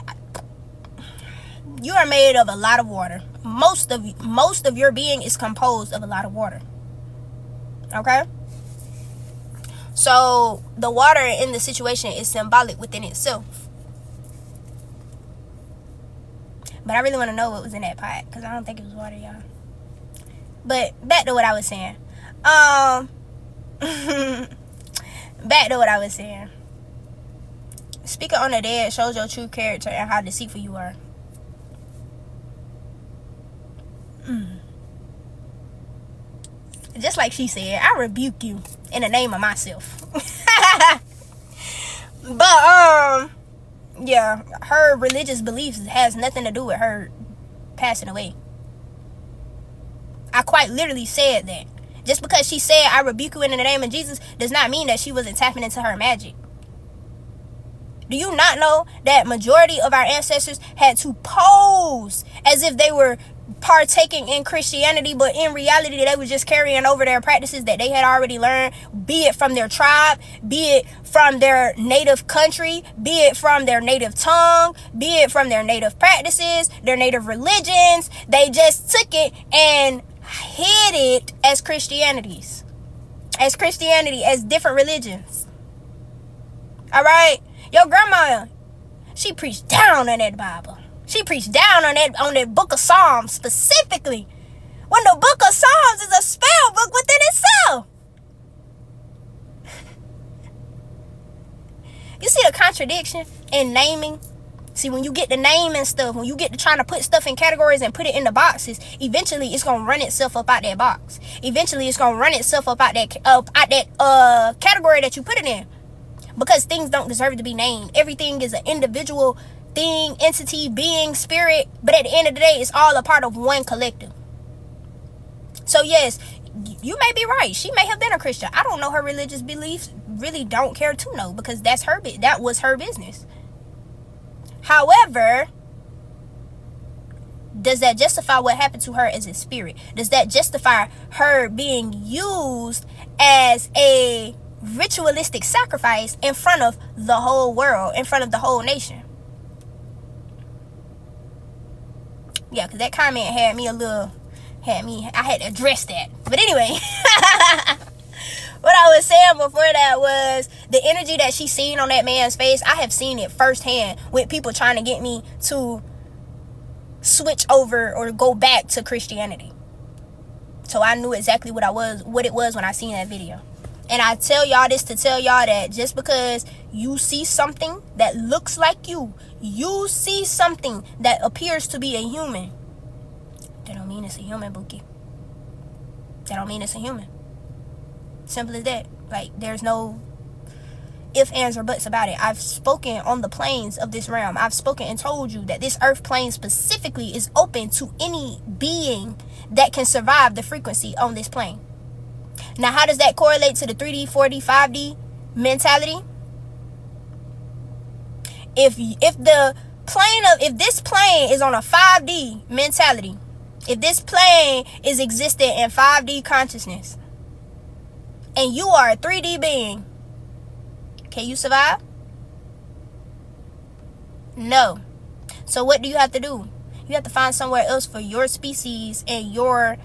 You are made of a lot of water. Most of your being is composed of a lot of water. Okay? So the water in the situation is symbolic within itself. But I really want to know what was in that pot, because I don't think it was water, y'all. But back to what I was saying. Back to what I was saying. Speaking on the dead shows your true character and how deceitful you are. Just like she said, I rebuke you in the name of myself. But yeah, her religious beliefs has nothing to do with her passing away. I quite literally said that. Just because she said I rebuke you in the name of Jesus does not mean that she wasn't tapping into her magic. Do you not know that majority of our ancestors had to pose as if they were partaking in Christianity, but in reality they were just carrying over their practices that they had already learned, be it from their tribe, be it from their native country, be it from their native tongue, be it from their native practices, their native religions. They just took it and hid it as Christianity, as different religions. All right, your grandma, she preached down on that Bible. She preached down on that book of Psalms specifically, when the book of Psalms is a spell book within itself. You see the contradiction in naming? See, when you get to naming stuff, when you get to trying to put stuff in categories and put it in the boxes, eventually it's gonna run itself up out that box. Eventually it's gonna run itself up out that category that you put it in. because things don't deserve to be named. Everything is an individual thing, entity, being, spirit, but at the end of the day, it's all a part of one collective. So yes, you may be right. She may have been a Christian. I don't know her religious beliefs. Really don't care to know, because that was her business. However, does that justify what happened to her as a spirit? Does that justify her being used as a ritualistic sacrifice in front of the whole world, in front of the whole nation? Yeah, because that comment had me I had to address that. But anyway, what I was saying before that was the energy that she seen on that man's face. I have seen it firsthand with people trying to get me to switch over or go back to Christianity. So I knew exactly what it was when I seen that video. And I tell y'all this to tell y'all that just because you see something that looks like you see something that appears to be a human, that don't mean it's a human, Bookie. That don't mean it's a human. Simple as that. Like, there's no ifs, ands, or buts about it. I've spoken on the planes of this realm. I've spoken and told you that this earth plane specifically is open to any being that can survive the frequency on this plane. Now, how does that correlate to the 3D, 4D, 5D mentality? If this plane is on a 5D mentality, if this plane is existent in 5D consciousness, and you are a 3D being, can you survive? No. So what do you have to do? You have to find somewhere else for your species and your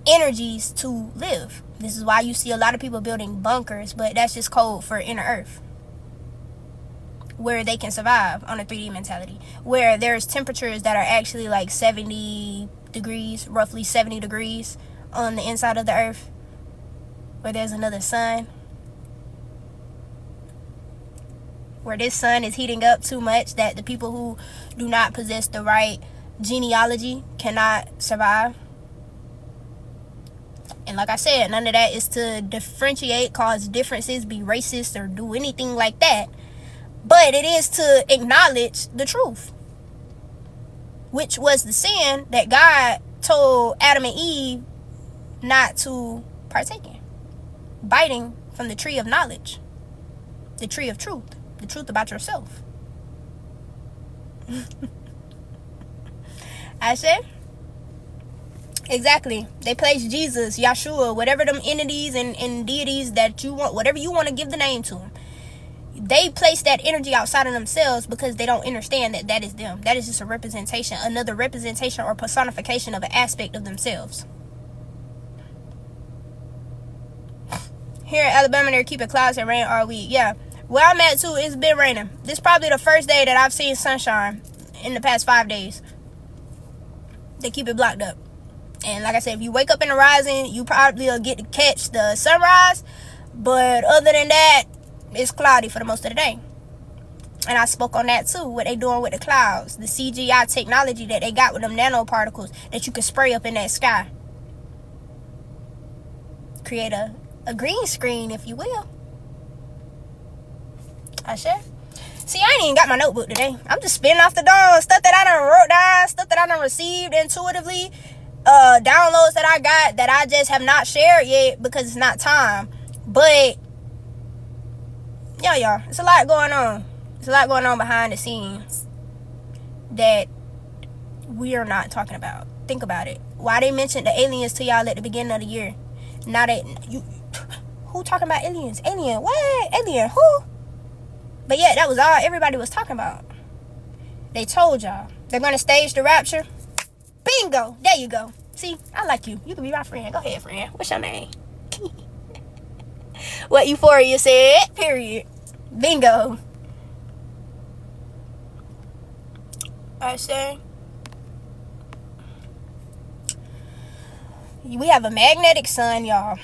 energies to live. This is why you see a lot of people building bunkers, but that's just code for inner earth, where they can survive on a 3D mentality, where there's temperatures that are actually like 70 degrees, roughly 70 degrees on the inside of the earth, where there's another sun, where this sun is heating up too much that the people who do not possess the right genealogy cannot survive. And like I said, none of that is to differentiate, cause differences, be racist, or do anything like that. But it is to acknowledge the truth, which was the sin that God told Adam and Eve not to partake in. Biting from the tree of knowledge, the tree of truth, the truth about yourself. I said, exactly. They placed Jesus, Yahshua, whatever them entities and deities that you want, whatever you want to give the name to them. They place that energy outside of themselves because they don't understand that that is them. That is just a representation, another representation or personification of an aspect of themselves. Here in Alabama, they're keeping clouds and rain all week. Yeah. Where I'm at, too, it's been raining. This is probably the first day that I've seen sunshine in the past 5 days. They keep it blocked up. And like I said, if you wake up in the rising, you probably will get to catch the sunrise. But other than that, it's cloudy for the most of the day. And I spoke on that, too, what they doing with the clouds. The CGI technology that they got with them nanoparticles that you can spray up in that sky. Create a green screen, if you will. I sure. See, I ain't even got my notebook today. I'm just spinning off the dome. Stuff that I done wrote down. Stuff that I done received intuitively. Downloads that I got that I just have not shared yet because it's not time. But, yeah, y'all. It's a lot going on. There's a lot going on behind the scenes that we are not talking about. Think about it. Why they mentioned the aliens to y'all at the beginning of the year? Now that you... Who talking about aliens? Alien? What? Alien? Who? But yeah, that was all everybody was talking about. They told y'all they're going to stage the rapture. Bingo. There you go. See, I like you. You can be my friend. Go ahead, friend. What's your name? What Euphoria said. Period. Bingo. I say. We have a magnetic sun, y'all.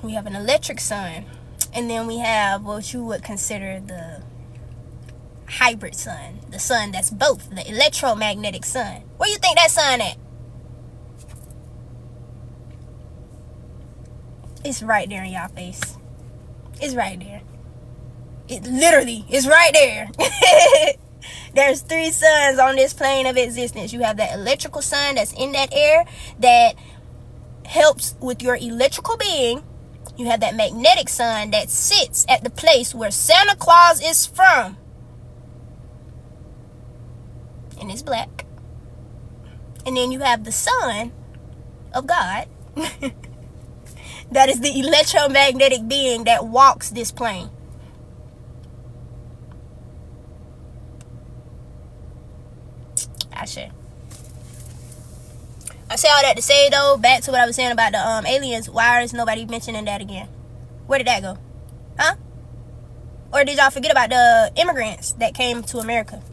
We have an electric sun. And then we have what you would consider the hybrid sun. The sun that's both. The electromagnetic sun. Where you think that sun at? It's right there in y'all face. It's right there. It literally is right there. There's 3 suns on this plane of existence. You have that electrical sun that's in that air that helps with your electrical being. You have that magnetic sun that sits at the place where Santa Claus is from. And it's black. And then you have the Son of God. That is the electromagnetic being that walks this plane. I say all that to say, though, back to what I was saying about the aliens. Why is nobody mentioning that again? Where did that go? Huh? Or did y'all forget about the immigrants that came to America?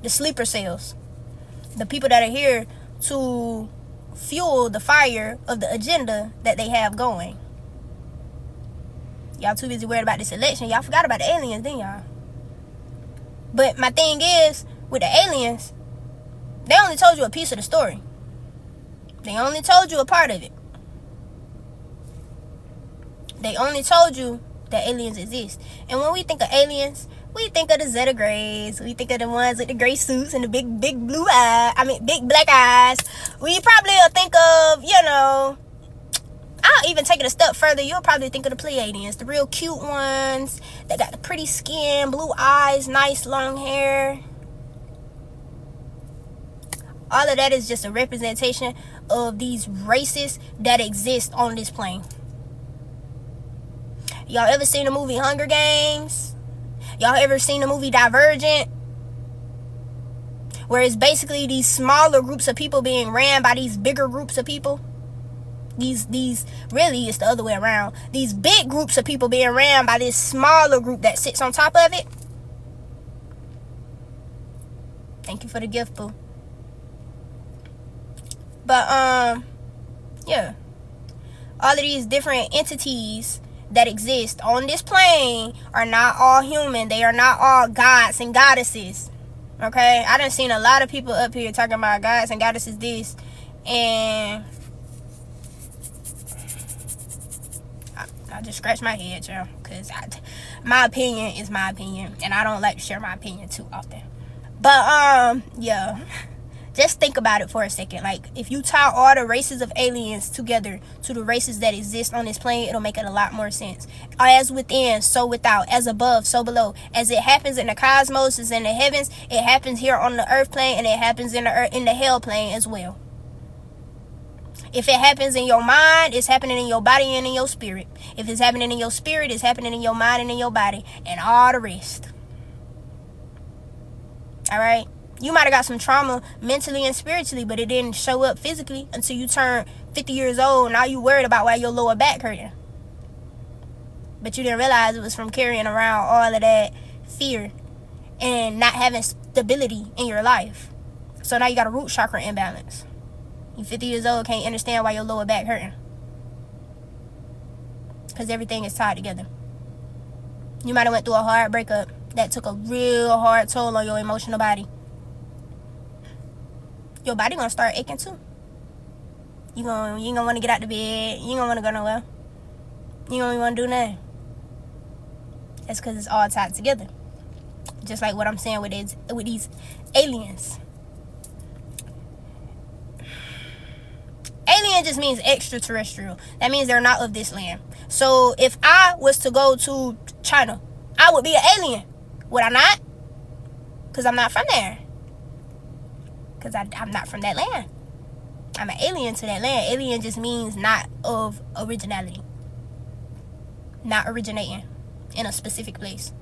The sleeper cells. The people that are here to fuel the fire of the agenda that they have going. Y'all too busy worried about this election. Y'all forgot about the aliens, didn't y'all? But my thing is, with the aliens, they only told you a piece of the story. They only told you a part of it. They only told you that aliens exist. And when we think of aliens, we think of the Zeta Grays. We think of the ones with the gray suits and the big blue eyes. Big black eyes. We probably will think of, I'll even take it a step further. You'll probably think of the Pleiadians, the real cute ones that got the pretty skin, blue eyes, nice long hair. All of that is just a representation of these races that exist on this plane. Y'all ever seen the movie Hunger Games? Y'all ever seen the movie Divergent? Where it's basically these smaller groups of people being ran by these bigger groups of people. These really, it's the other way around. These big groups of people being ran by this smaller group that sits on top of it. Thank you for the gift, boo. But yeah, all of these different entities that exist on this plane are not all human. They are not all gods and goddesses. Okay, I done seen a lot of people up here talking about gods and goddesses this, and I just scratch my head, y'all, because my opinion is my opinion, and I don't like to share my opinion too often. But yeah. Just think about it for a second. Like, if you tie all the races of aliens together to the races that exist on this plane, it'll make it a lot more sense. As within, so without. As above, so below. As it happens in the cosmos, as in the heavens, it happens here on the earth plane, and it happens in the hell plane as well. If it happens in your mind, it's happening in your body and in your spirit. If it's happening in your spirit, it's happening in your mind and in your body, and all the rest. All right? You might have got some trauma mentally and spiritually, but it didn't show up physically until you turn 50 years old. Now you worried about why your lower back hurting. But you didn't realize it was from carrying around all of that fear and not having stability in your life. So now you got a root chakra imbalance. You 50 years old, can't understand why your lower back hurting. Because everything is tied together. You might have went through a hard breakup that took a real hard toll on your emotional body. Your body gonna start aching too. You ain't gonna want to get out the bed. You ain't gonna want to go nowhere. You don't even want to do nothing. That's because it's all tied together. Just like what I'm saying with these aliens. Alien just means extraterrestrial. That means they're not of this land. So if I was to go to China, I would be an alien. Would I not? Because I'm not from there. Because I'm not from that land. I'm an alien to that land. Alien just means not of originality. Not originating in a specific place.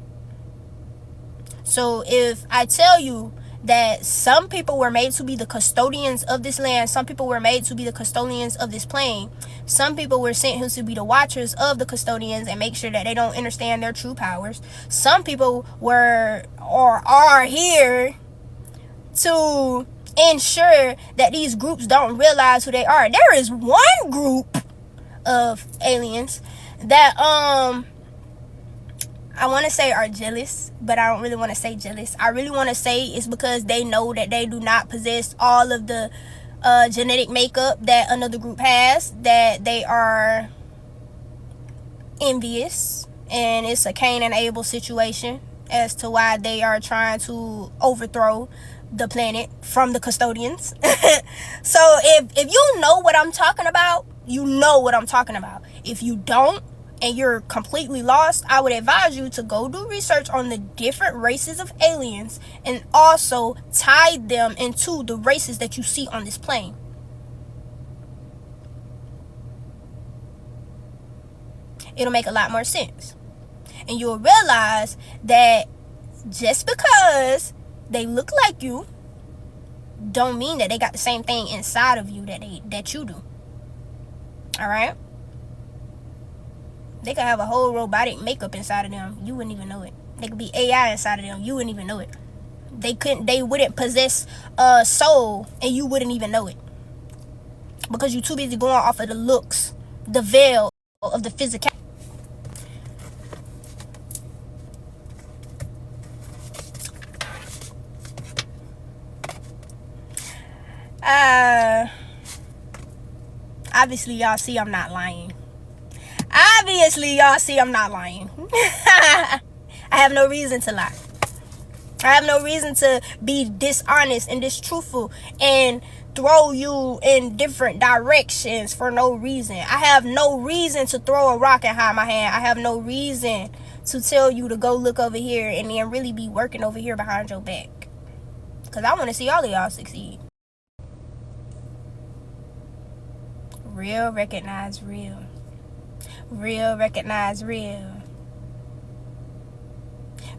So if I tell you that some people were made to be the custodians of this land, some people were made to be the custodians of this plane, some people were sent here to be the watchers of the custodians and make sure that they don't understand their true powers. Some people were or are here to ensure that these groups don't realize who they are. There is one group of aliens that I want to say are jealous, but I don't really want to say jealous. I really want to say it's because they know that they do not possess all of the genetic makeup that another group has, that they are envious, and it's a Cain and Abel situation as to why they are trying to overthrow the planet from the custodians. So if you know what I'm talking about, you know what I'm talking about. If you don't and you're completely lost, I would advise you to go do research on the different races of aliens and also tie them into the races that you see on this plane. It'll make a lot more sense. And you'll realize that just because they look like you don't mean that they got the same thing inside of you that you do. All right? They could have a whole robotic makeup inside of them. You wouldn't even know it. They could be AI inside of them. You wouldn't even know it. They wouldn't possess a soul, and you wouldn't even know it. Because you're too busy going off of the looks, the veil of the physical. Obviously, y'all see I'm not lying. I have no reason to lie. I have no reason to be dishonest and distruthful and throw you in different directions for no reason. I have no reason to throw a rock and hide my hand. I have no reason to tell you to go look over here and then really be working over here behind your back. Because I want to see all of y'all succeed. Real recognize real. Real recognize real.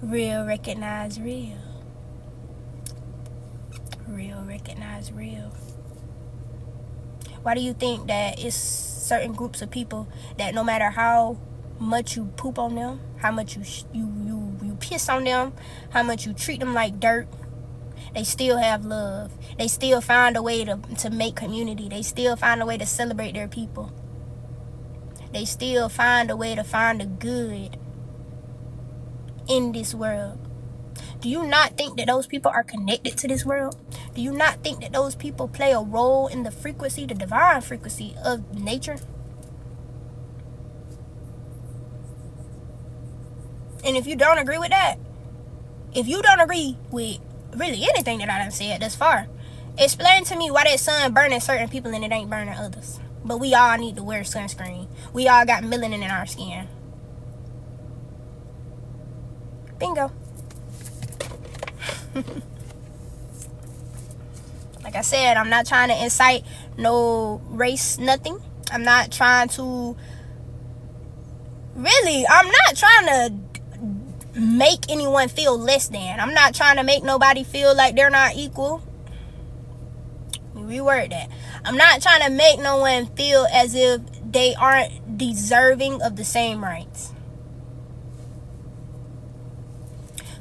Real recognize real. Real recognize real. Why do you think that it's certain groups of people that no matter how much you poop on them, how much you piss on them, how much you treat them like dirt, they still have love. They still find a way to make community. They still find a way to celebrate their people. They still find a way to find the good in this world. Do you not think that those people are connected to this world? Do you not think that those people play a role in the frequency, the divine frequency of nature? And if you don't agree with that, if you don't agree with really anything that I done said thus far, explain to me why that sun burning certain people and it ain't burning others. But we all need to wear sunscreen. We all got melanin in our skin. Bingo. Like I said, I'm not trying to incite no race, nothing. I'm not trying to make anyone feel less than. I'm not trying to make nobody feel like they're not equal. Reword that. I'm not trying to make no one feel as if they aren't deserving of the same rights.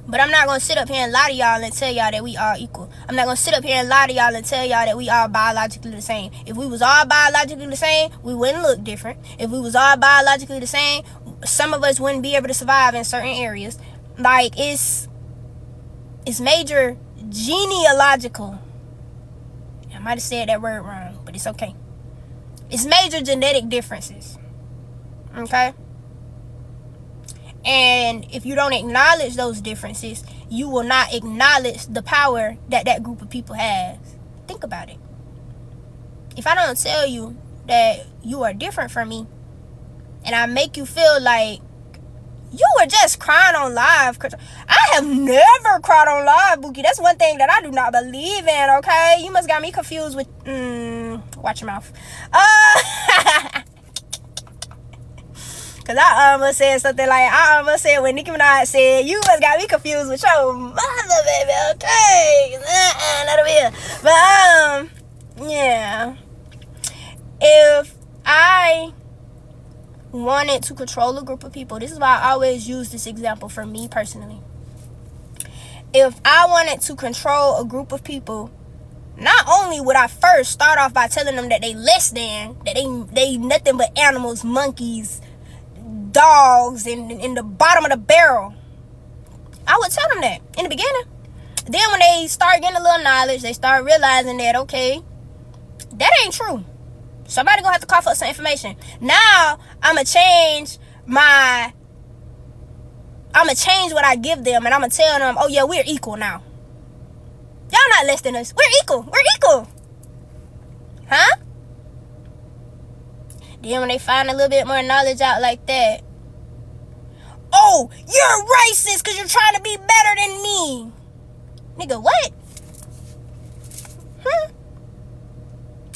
But I'm not going to sit up here and lie to y'all and tell y'all that we all equal. I'm not going to sit up here and lie to y'all and tell y'all that we all biologically the same. If we was all biologically the same, we wouldn't look different. If we was all biologically the same, some of us wouldn't be able to survive in certain areas. Like, it's major genealogical. I might have said that word wrong, but it's okay. It's major genetic differences. Okay? And if you don't acknowledge those differences, you will not acknowledge the power that that group of people has. Think about it. If I don't tell you that you are different from me, and I make you feel like you were just crying on live. I have never cried on live, Bookie. That's one thing that I do not believe in, okay? You must got me confused with... watch your mouth. Because I almost said something like... I almost said when Nicki Minaj said, you must got me confused with your mother, baby, okay? That'll be it. But, yeah. If I wanted to control a group of people, this is why I always use this example for me personally. If I wanted to control a group of people, not only would I first start off by telling them that they less than, that they nothing but animals, monkeys, dogs, in the bottom of the barrel. I would tell them that in the beginning. Then when they start getting a little knowledge, they start realizing that, okay, that ain't true. Somebody gonna have to call for some information. Now, I'ma change I'ma change what I give them, and I'ma tell them, oh yeah, we're equal now. Y'all not less than us. We're equal. We're equal. Huh? Then when they find a little bit more knowledge out like that, oh, you're racist because you're trying to be better than me. Nigga, what?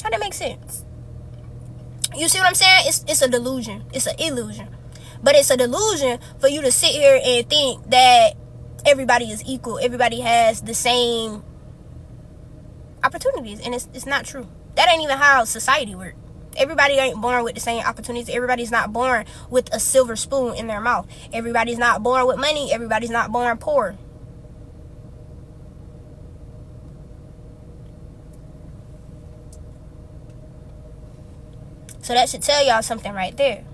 How that make sense? You see what I'm saying? It's a delusion. It's an illusion. But it's a delusion for you to sit here and think that everybody is equal. Everybody has the same opportunities. And it's not true. That ain't even how society works. Everybody ain't born with the same opportunities. Everybody's not born with a silver spoon in their mouth. Everybody's not born with money. Everybody's not born poor. So that should tell y'all something right there.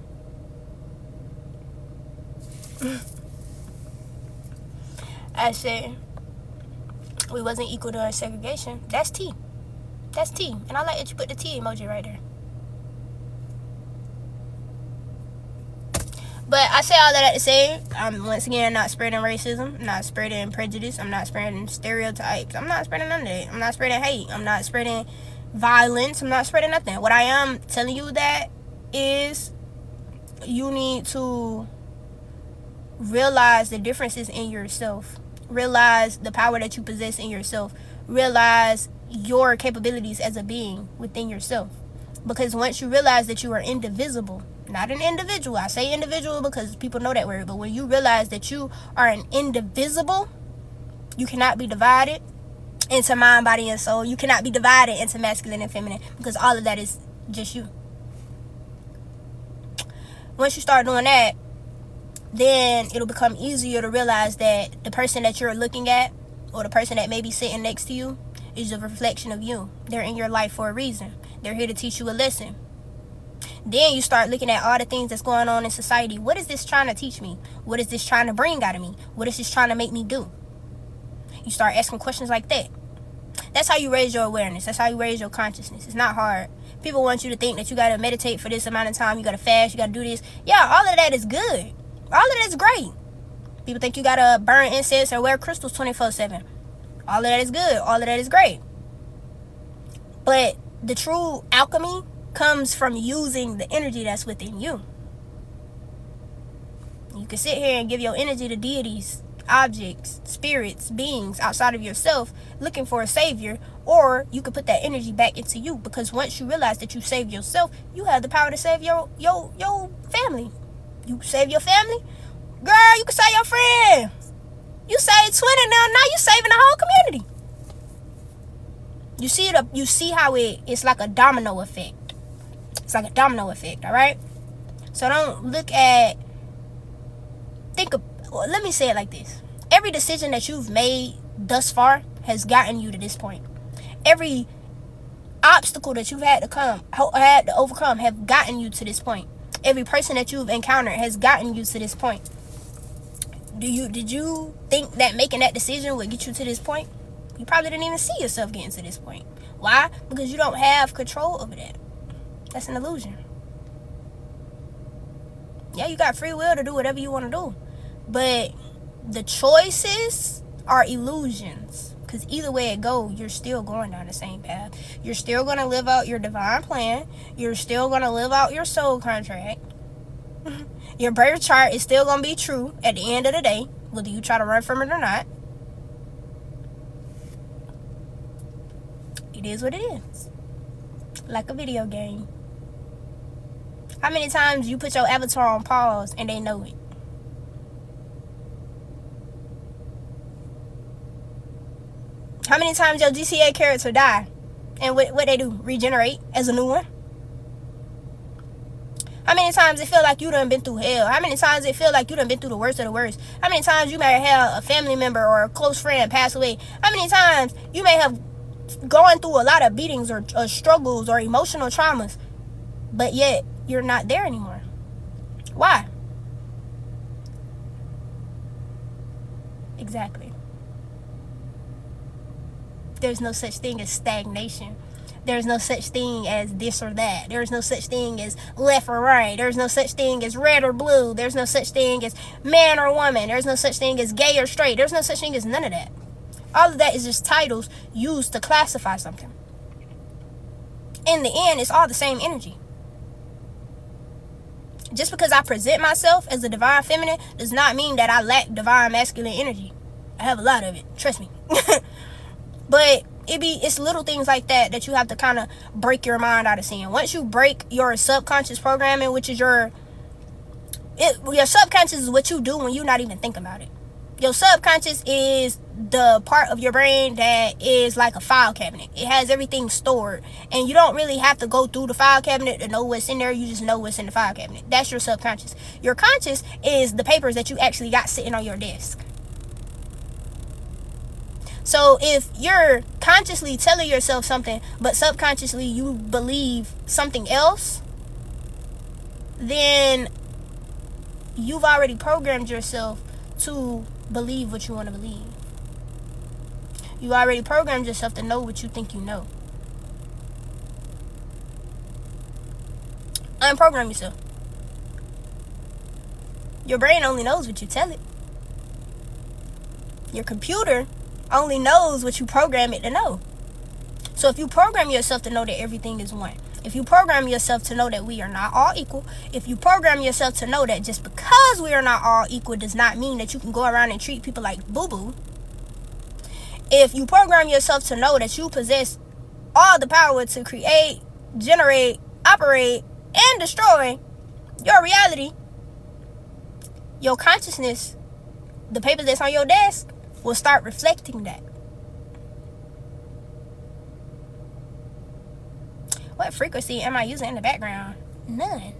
I said we wasn't equal to our segregation. That's T. That's T. And I like that you put the T emoji right there. But I say all of that to say, I'm once again not spreading racism, I'm not spreading prejudice, I'm not spreading stereotypes, I'm not spreading none of that. I'm not spreading hate, I'm not spreading violence, I'm not spreading nothing. What I am telling you that is you need to realize the differences in yourself. Realize the power that you possess in yourself. Realize your capabilities as a being within yourself. Because once you realize that you are indivisible, not an individual. I say individual because people know that word. But when you realize that you are an indivisible, you cannot be divided into mind, body, and soul. You cannot be divided into masculine and feminine because all of that is just you. Once you start doing that, then it'll become easier to realize that the person that you're looking at or the person that may be sitting next to you is a reflection of you. They're in your life for a reason. They're here to teach you a lesson. Then you start looking at all the things that's going on in society. What is this trying to teach me? What is this trying to bring out of me? What is this trying to make me do? You start asking questions like that. That's how you raise your awareness. That's how you raise your consciousness. It's not hard. People want you to think that you got to meditate for this amount of time. You got to fast. You got to do this. Yeah, all of that is good. All of that is great. People think you got to burn incense or wear crystals 24/7. All of that is good. All of that is great. But the true alchemy comes from using the energy that's within you. You can sit here and give your energy to deities, objects, spirits, beings outside of yourself looking for a savior, or you can put that energy back into you, because once you realize that you saved yourself, you have the power to save your family. You save your family, girl, you can save your friend. You saved 20 now you saving the whole community. You see how it's like a domino effect. It's like a domino effect, all right? So don't look at, let me say it like this. Every decision that you've made thus far has gotten you to this point. Every obstacle that you've had to overcome have gotten you to this point. Every person that you've encountered has gotten you to this point. Did you think that making that decision would get you to this point? You probably didn't even see yourself getting to this point. Why? Because you don't have control over that. That's an illusion. Yeah, you got free will to do whatever you want to do. But the choices are illusions. Because either way it goes, you're still going down the same path. You're still going to live out your divine plan. You're still going to live out your soul contract. Your birth chart is still going to be true at the end of the day, whether you try to run from it or not. It is what it is. Like a video game. How many times you put your avatar on pause and they know it? How many times your GTA character die? And what they do? Regenerate as a new one? How many times it feel like you done been through hell? How many times it feel like you done been through the worst of the worst? How many times you may have a family member or a close friend pass away? How many times you may have gone through a lot of beatings or struggles or emotional traumas, but yet you're not there anymore? Why? Exactly. There's no such thing as stagnation. There's no such thing as this or that. There's no such thing as left or right. There's no such thing as red or blue. There's no such thing as man or woman. There's no such thing as gay or straight. There's no such thing as none of that. All of that is just titles used to classify something. In the end, it's all the same energy. Just because I present myself as a divine feminine does not mean that I lack divine masculine energy. I have a lot of it, trust me. But it's little things like that you have to kind of break your mind out of seeing. Once you break your subconscious programming, which is your subconscious is what you do when you're not even thinking about it. Your subconscious is the part of your brain that is like a file cabinet. It has everything stored, and you don't really have to go through the file cabinet to know what's in there. You just know what's in the file cabinet. That's your subconscious. Your conscious is the papers that you actually got sitting on your desk. So if you're consciously telling yourself something, but subconsciously you believe something else, then you've already programmed yourself to believe what you want to believe. You already programmed yourself to know what you think you know. Unprogram yourself. Your brain only knows what you tell it. Your computer only knows what you program it to know. So if you program yourself to know that everything is one, if you program yourself to know that we are not all equal, if you program yourself to know that just because we are not all equal does not mean that you can go around and treat people like boo-boo, if you program yourself to know that you possess all the power to create, generate, operate, and destroy your reality, your consciousness, the paper that's on your desk, will start reflecting that. What frequency am I using in the background? None.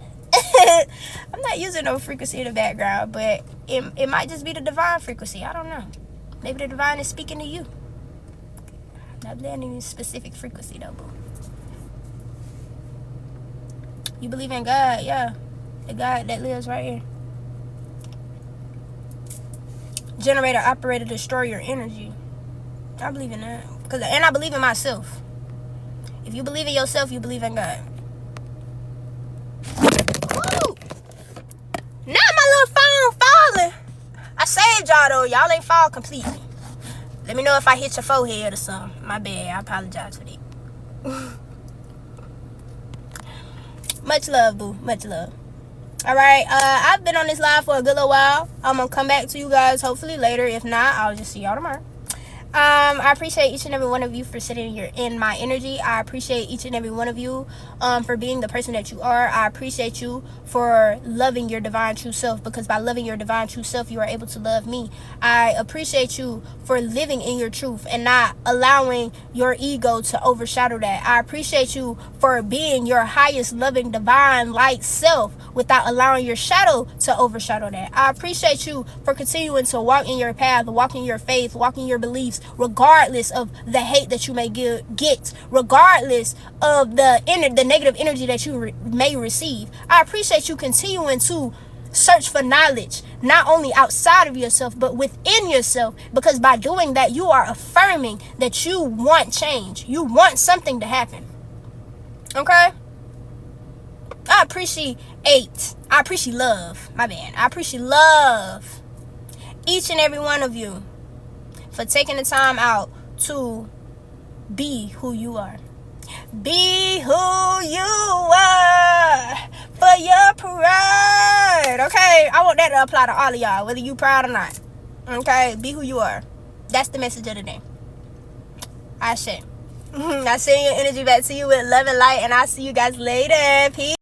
I'm not using no frequency in the background, but it might just be the divine frequency. I don't know. Maybe the divine is speaking to you. Not any specific frequency though, boo. You believe in God? Yeah. The God that lives right here. Generator, operator, destroy your energy. I believe in that. And I believe in myself. If you believe in yourself, you believe in God. Woo! Not my little phone falling. I saved y'all though. Y'all ain't fall completely. Let me know if I hit your forehead or something. My bad. I apologize for that. Much love, boo. Much love. Alright, I've been on this live for a good little while. I'm gonna come back to you guys hopefully later. If not, I'll just see y'all tomorrow. I appreciate each and every one of you for sitting here in my energy. I appreciate each and every one of you for being the person that you are. I appreciate you for loving your divine true self, because by loving your divine true self, you are able to love me. I appreciate you for living in your truth and not allowing your ego to overshadow that. I appreciate you for being your highest loving divine light self without allowing your shadow to overshadow that. I appreciate you for continuing to walk in your path, walk in your faith, walk in your beliefs, regardless of the hate that you may get, regardless of the negative energy that you may receive. I appreciate you continuing to search for knowledge, not only outside of yourself, but within yourself, because by doing that, you are affirming that you want change. You want something to happen. Okay? I appreciate love. My bad. I appreciate love each and every one of you for taking the time out to be who you are. Be who you are for your pride. Okay? I want that to apply to all of y'all, whether you proud or not. Okay? Be who you are. That's the message of the day. I send your energy back to you with love and light, and I'll see you guys later. Peace.